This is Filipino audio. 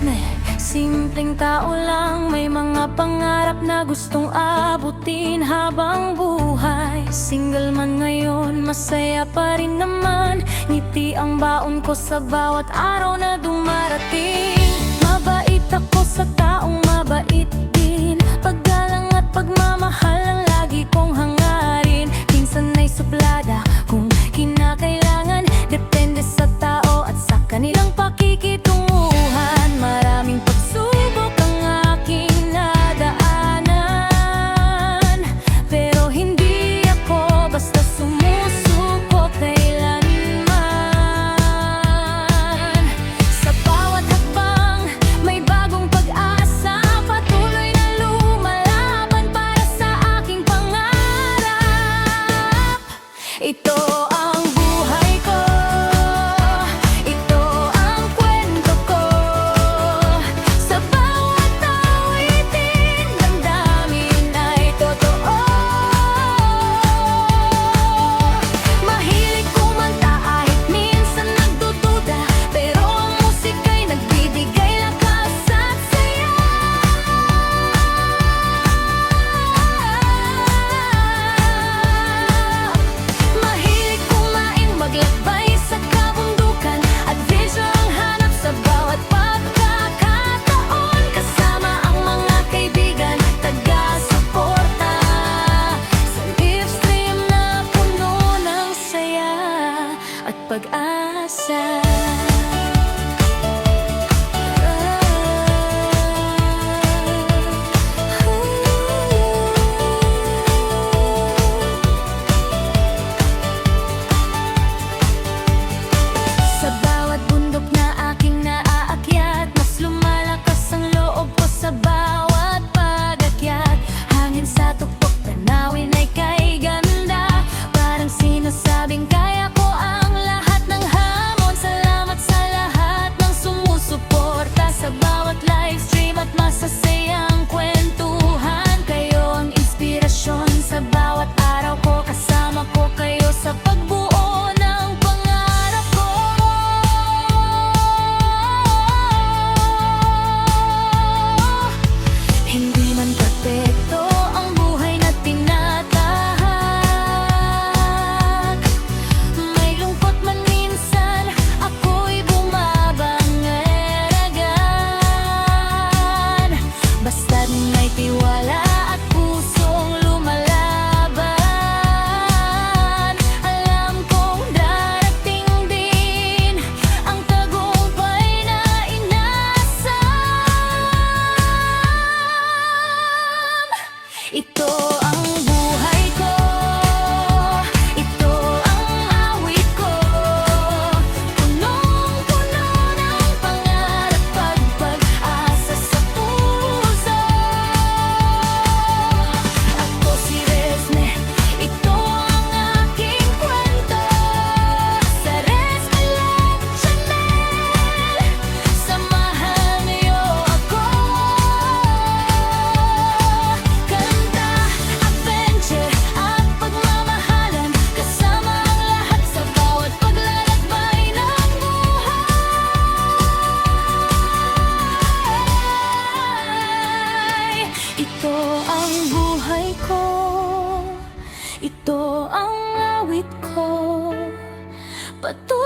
Resme, simpleng tao lang, may mga pangarap na gustong abutin habang buhay. Single man ngayon, masaya pa rin naman. Ngiti ang baon ko sa bawat araw na dumarating. Mabait ako sa taong mabait din. Paggalang at pagmamahal ang lagi kong hangarin. Minsan ay suplada kung kinakailangan, depende sa tao at sa kanilang pakikitunguhan. Maraming pagsubok ang aking nadaanan, pero hindi ako basta sumusuko kailanman. Sa bawat hakbang may bagong pag-asa, patuloy na lumalaban para sa aking pangarap. Ito ang buhay ko, ito ang kwento ko. Sa bawat awitin, damdamin ay totoo. Mahilig kumanta kahit minsan nagdududa, pero ang musika'y nagbibigay lakas at saya. Mahilig kumain, maglakbay sa kabundukan, adventure ang hanap sa bawat pagkakataon. Kasama ang mga kaibigan, taga-suporta sa Livestream na puno ng saya at pag-asa. Sa bawat bundok na aking naaakyat, mas lumalakas ang loob ko sa bawat pag-akyat. Hangin sa tuktok, tanawin ay kay ganda, parang sinasabing kaya ko ang lahat ng hamon. Salamat sa lahat ng sumusuporta sa bawat livestream at masasayang kwentuhan. Kayo ang inspirasyon sa bawat araw ko, kasama ko kayo sa pagbuo ng pangarap ko. Hindi man perfecto ang buhay na tinatahak, may lungkot man minsan, ako'y bumabangeragan. Basta't may tiwala at pusong lumalaban, alam kong darating din ang tagumpay na inasam. Ito ang buhay ko, ito ang awit ko, punong-puno ng pangarap at pag-asa sa puso. Ako si Resme, ito ang aking kwento. Sa Resme Love Channel, samahan niyo ako. Kanta, adventure at pagmamahalan, kasama ang lahat sa bawat paglalakbay ng buhay. Ito ang buhay ko, ito ang awit ko, patuloy